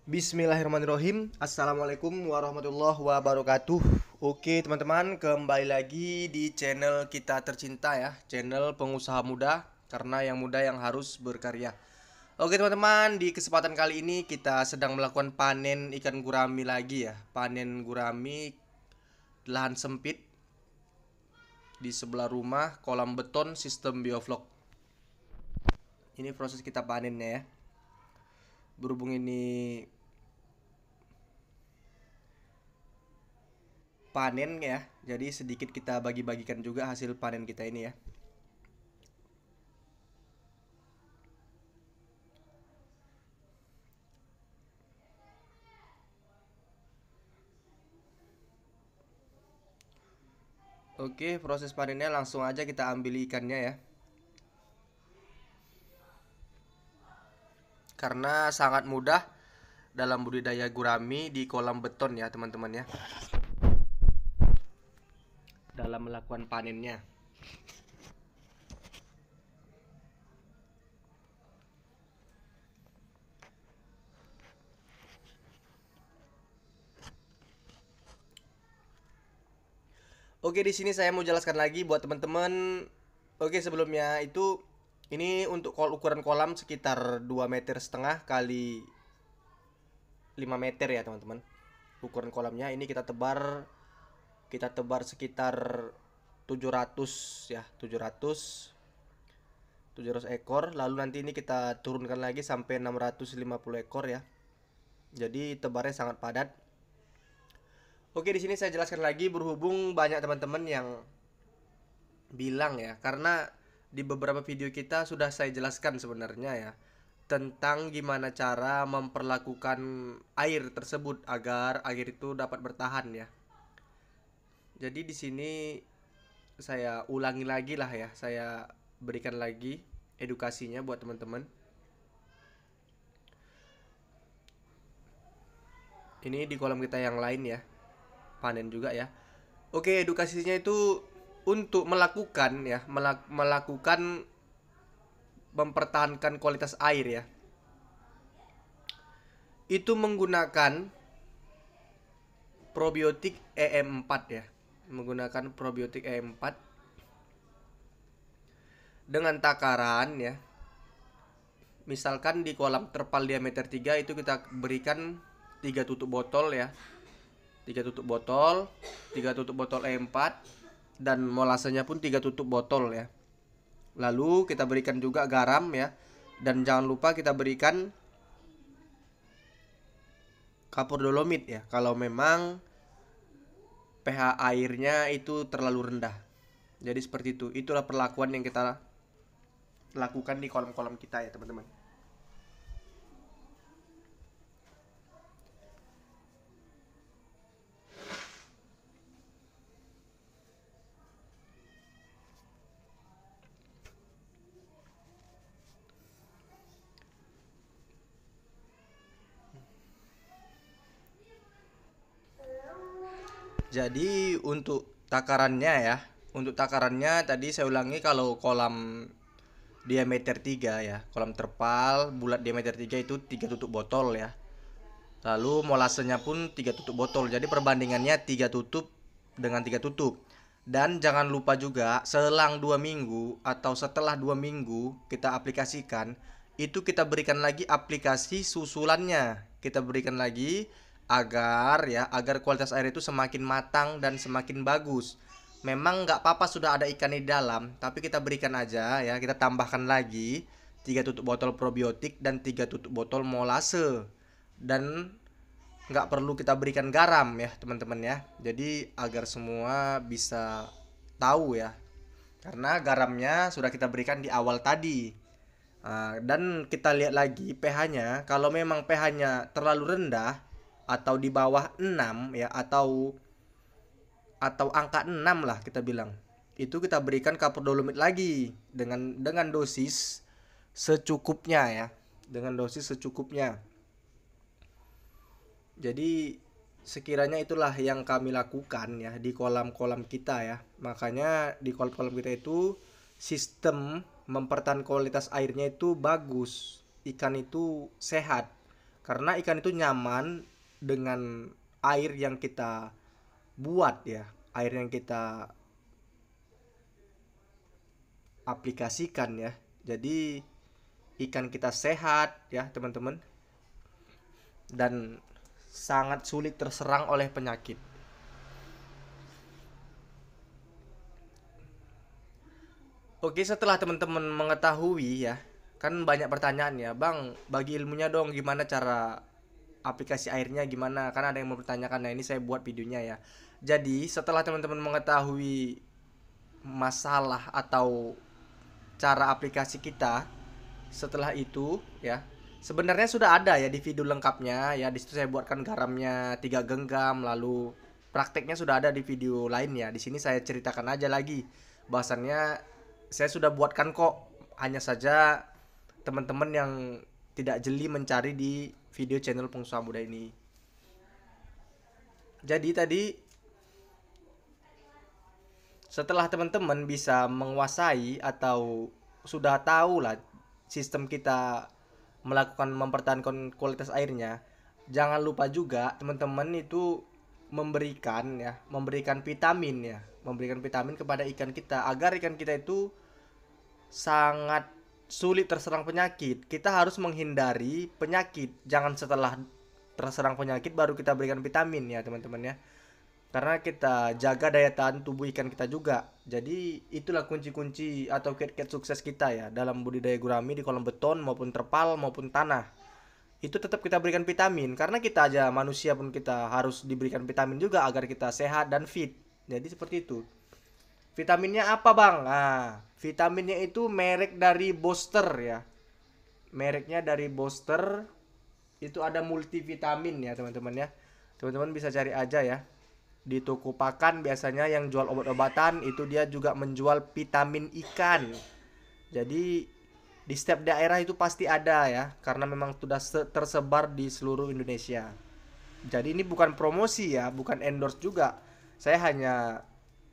Bismillahirrahmanirrahim. Assalamualaikum warahmatullahi wabarakatuh. Oke teman-teman, kembali lagi di channel kita tercinta ya, channel pengusaha muda, karena yang muda yang harus berkarya. Oke teman-teman, di kesempatan kali ini kita sedang melakukan panen ikan gurami lagi ya. Panen gurami lahan sempit di sebelah rumah, kolam beton sistem bioflok. Ini proses kita panennya ya. Berhubung ini panen ya, jadi sedikit kita bagi-bagikan juga hasil panen kita ini ya. Oke, proses panennya langsung aja kita ambil ikannya ya, karena sangat mudah dalam budidaya gurami di kolam beton ya teman-teman ya, dalam melakukan panennya. Oke, di sini saya mau jelaskan lagi buat teman-teman. Oke, sebelumnya itu ini untuk ukuran kolam sekitar 2,5 meter kali 5 meter ya teman-teman. Ukuran kolamnya ini kita tebar sekitar 700 ya, 700 ekor. Lalu nanti ini kita turunkan lagi sampai 650 ekor ya. Jadi tebarnya sangat padat. Oke, di sini saya jelaskan lagi, berhubung banyak teman-teman yang bilang ya, karena di beberapa video kita sudah saya jelaskan sebenarnya ya, tentang gimana cara memperlakukan air tersebut agar air itu dapat bertahan ya. Jadi di sini saya ulangi lagi lah ya, saya berikan lagi edukasinya buat teman-teman. Ini di kolam kita yang lain ya, panen juga ya. Oke, edukasinya itu untuk melakukan ya, melakukan mempertahankan kualitas air ya. Itu menggunakan probiotik EM4 ya. Menggunakan probiotik EM4 dengan takaran ya. Misalkan di kolam terpal diameter 3 itu kita berikan 3 tutup botol ya. 3 tutup botol, 3 tutup botol E4, dan molasenya pun 3 tutup botol ya. Lalu kita berikan juga garam ya. Dan jangan lupa kita berikan kapur dolomit ya, kalau memang pH airnya itu terlalu rendah. Jadi seperti itu. Itulah perlakuan yang kita lakukan di kolam-kolam kita ya teman-teman. Jadi untuk takarannya ya, untuk takarannya tadi saya ulangi, kalau kolam diameter 3 ya, kolam terpal bulat diameter 3 itu 3 tutup botol ya. Lalu molasenya pun 3 tutup botol. Jadi perbandingannya 3 tutup dengan 3 tutup. Dan jangan lupa juga selang 2 minggu atau setelah 2 minggu kita aplikasikan, itu kita berikan lagi aplikasi susulannya. Kita berikan lagi agar kualitas air itu semakin matang dan semakin bagus. Memang nggak apa-apa sudah ada ikan di dalam, tapi kita berikan aja ya, kita tambahkan lagi 3 tutup botol probiotik dan 3 tutup botol molase. Dan nggak perlu kita berikan garam ya teman-teman ya, jadi agar semua bisa tahu ya, karena garamnya sudah kita berikan di awal tadi. Dan kita lihat lagi pH-nya, kalau memang pH-nya terlalu rendah atau di bawah 6 ya, atau angka 6 lah kita bilang, itu kita berikan kapur dolomit lagi dengan dosis secukupnya ya, dengan dosis secukupnya. Jadi sekiranya itulah yang kami lakukan ya di kolam-kolam kita ya. Makanya di kolam-kolam kita itu sistem mempertahankan kualitas airnya itu bagus. Ikan itu sehat. Karena ikan itu nyaman dengan air yang kita buat ya, air yang kita aplikasikan ya. Jadi ikan kita sehat ya teman-teman, dan sangat sulit terserang oleh penyakit. Oke, setelah teman-teman mengetahui ya, kan banyak pertanyaan ya, Bang, bagi ilmunya dong gimana cara aplikasi airnya gimana, kan ada yang mempertanyakan. Nah, ini saya buat videonya ya. Jadi setelah teman-teman mengetahui masalah atau cara aplikasi kita, setelah itu ya, sebenarnya sudah ada ya di video lengkapnya ya. Di situ saya buatkan garamnya 3 genggam, lalu prakteknya sudah ada di video lainnya. Di sini saya ceritakan aja lagi, bahasannya saya sudah buatkan kok. Hanya saja teman-teman yang tidak jeli mencari di video channel Pengusaha Muda ini. Jadi tadi setelah teman-teman bisa menguasai atau sudah tahu lah sistem kita melakukan mempertahankan kualitas airnya, jangan lupa juga teman-teman itu memberikan vitamin ya, memberikan vitamin kepada ikan kita agar ikan kita itu sangat sulit terserang penyakit. Kita harus menghindari penyakit, jangan setelah terserang penyakit baru kita berikan vitamin ya teman-teman ya, karena kita jaga daya tahan tubuh ikan kita juga. Jadi itulah kunci-kunci atau kiat-kiat sukses kita ya dalam budidaya gurami di kolam beton maupun terpal maupun tanah. Itu tetap kita berikan vitamin, karena kita aja manusia pun kita harus diberikan vitamin juga agar kita sehat dan fit. Jadi seperti itu. Vitaminnya apa, Bang? Nah, vitaminnya itu merek dari Boster ya. Mereknya dari Boster. Itu ada multivitamin ya teman-teman ya. Teman-teman bisa cari aja ya. Di toko pakan biasanya yang jual obat-obatan itu dia juga menjual vitamin ikan. Jadi di setiap daerah itu pasti ada ya, karena memang sudah tersebar di seluruh Indonesia. Jadi ini bukan promosi ya, bukan endorse juga. Saya hanya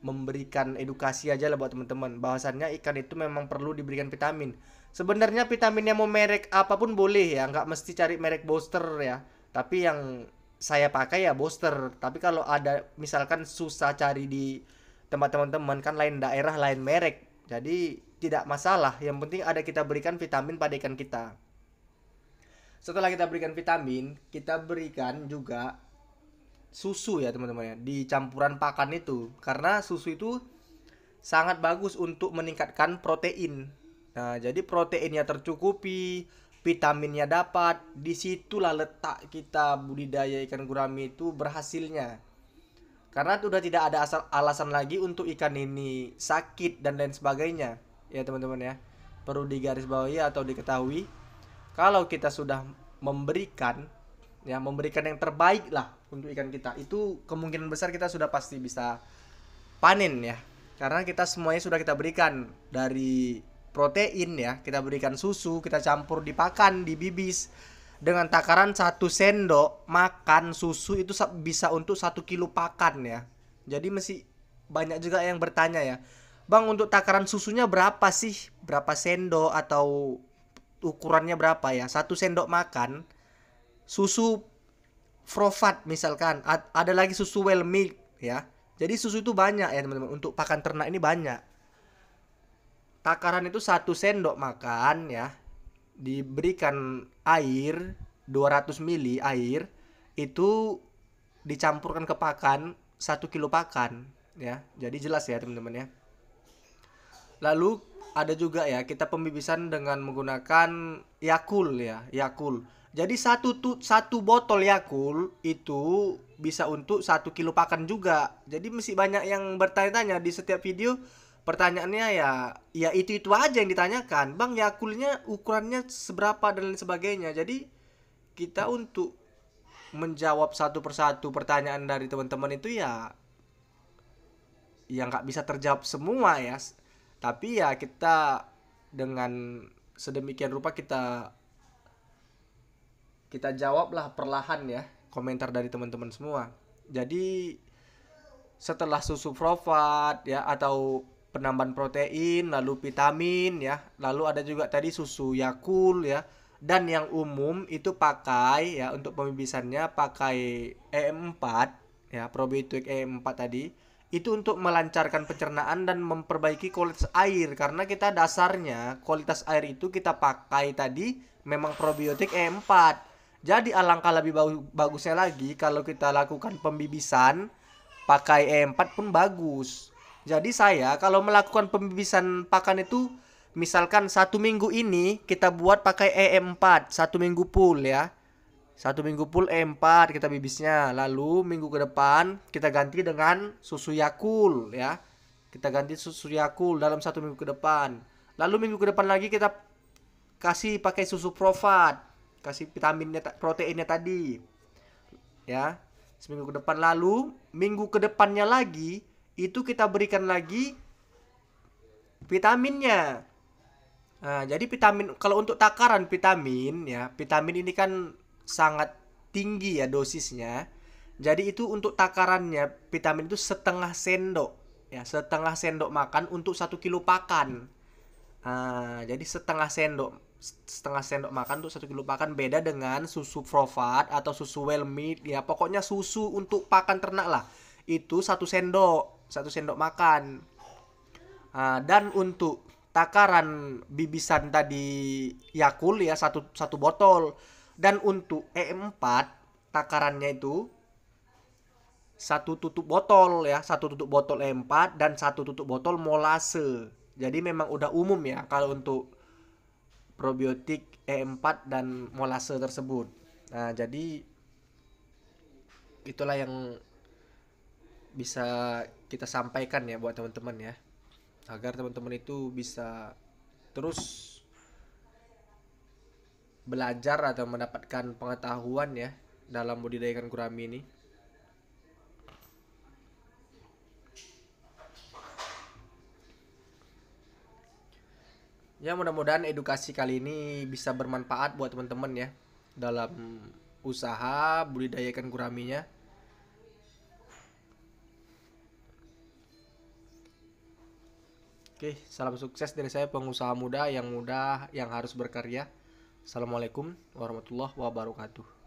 memberikan edukasi aja lah buat teman-teman, bahwasannya ikan itu memang perlu diberikan vitamin. Sebenarnya vitaminnya mau merek apapun boleh ya, nggak mesti cari merek Boster ya. Tapi yang saya pakai ya Boster. Tapi kalau ada misalkan susah cari di tempat teman-teman, kan lain daerah lain merek, jadi tidak masalah, yang penting ada kita berikan vitamin pada ikan kita. Setelah kita berikan vitamin, kita berikan juga susu ya teman-teman ya, di campuran pakan itu, karena susu itu sangat bagus untuk meningkatkan protein. Nah, jadi proteinnya tercukupi, vitaminnya dapat, disitulah letak kita budidaya ikan gurami itu berhasilnya. Karena sudah tidak ada alasan lagi untuk ikan ini sakit dan lain sebagainya. Ya teman-teman ya, perlu digarisbawahi atau diketahui, kalau kita sudah memberikan yang terbaik lah untuk ikan kita, itu kemungkinan besar kita sudah pasti bisa panen ya. Karena kita semuanya sudah kita berikan dari protein ya, kita berikan susu, kita campur di pakan, di bibis dengan takaran 1 sendok makan susu itu bisa untuk 1 kilo pakan ya. Jadi masih banyak juga yang bertanya ya, Bang, untuk takaran susunya berapa sih? Berapa sendok atau ukurannya berapa ya? 1 sendok makan susu Frovat misalkan, ada lagi susu well milk ya. Jadi susu itu banyak ya teman-teman, untuk pakan ternak ini banyak. Takaran itu 1 sendok makan ya, diberikan air 200 ml air, itu dicampurkan ke pakan 1 kilo pakan ya. Jadi jelas ya teman-teman ya. Lalu ada juga ya kita pembibisan dengan menggunakan Yakult ya, Yakult. Jadi satu botol Yakult itu bisa untuk 1 kilo pakan juga. Jadi masih banyak yang bertanya-tanya di setiap video. Pertanyaannya ya itu aja yang ditanyakan, Bang, Yakultnya ukurannya seberapa dan lain sebagainya. Jadi kita untuk menjawab satu persatu pertanyaan dari teman-teman itu ya nggak bisa terjawab semua ya. Tapi ya kita dengan sedemikian rupa kita jawablah perlahan ya komentar dari teman-teman semua. Jadi setelah susu Frovat ya, atau penambahan protein, lalu vitamin ya, lalu ada juga tadi susu Yakult ya, Dan yang umum itu pakai ya untuk pembibisannya pakai EM4 ya, probiotik EM4 tadi. Itu untuk melancarkan pencernaan dan memperbaiki kualitas air, karena kita dasarnya kualitas air itu kita pakai tadi memang probiotik E4. Jadi alangkah lebih bagusnya lagi kalau kita lakukan pembibisan pakai E4 pun bagus. Jadi saya kalau melakukan pembibisan pakan itu, misalkan 1 minggu ini kita buat pakai E4, 1 minggu full ya. 1 minggu full E4 kita bibisnya. Lalu minggu ke depan kita ganti dengan susu Yakul ya. Kita ganti susu Yakul dalam 1 minggu ke depan. Lalu minggu ke depan lagi kita kasih pakai susu Provat, kasih vitaminnya, proteinnya tadi ya. Seminggu ke depan, lalu minggu ke depannya lagi itu kita berikan lagi vitaminnya. Nah, jadi vitamin, kalau untuk takaran vitamin ya, vitamin ini kan sangat tinggi ya dosisnya. Jadi itu untuk takarannya vitamin itu setengah sendok ya, setengah sendok makan untuk 1 kilo pakan. Nah, jadi setengah sendok makan untuk 1 kilo pakan, beda dengan susu Provat atau susu Wellmead ya. Pokoknya susu untuk pakan ternak lah. Itu 1 sendok makan. Dan untuk takaran bibisan tadi Yakul ya, satu botol. Dan untuk E4 takarannya itu 1 tutup botol ya, 1 tutup botol E4 dan 1 tutup botol molase. Jadi memang udah umum ya kalau untuk probiotik E4 dan molase tersebut. Nah, jadi itulah yang bisa kita sampaikan ya buat teman-teman ya, agar teman-teman itu bisa terus belajar atau mendapatkan pengetahuan ya dalam budidaya ikan gurami ini. Ya, mudah-mudahan edukasi kali ini bisa bermanfaat buat teman-teman ya dalam usaha budidaya ikan guraminya. Oke, salam sukses dari saya, pengusaha muda yang harus berkarya. Assalamualaikum warahmatullahi wabarakatuh.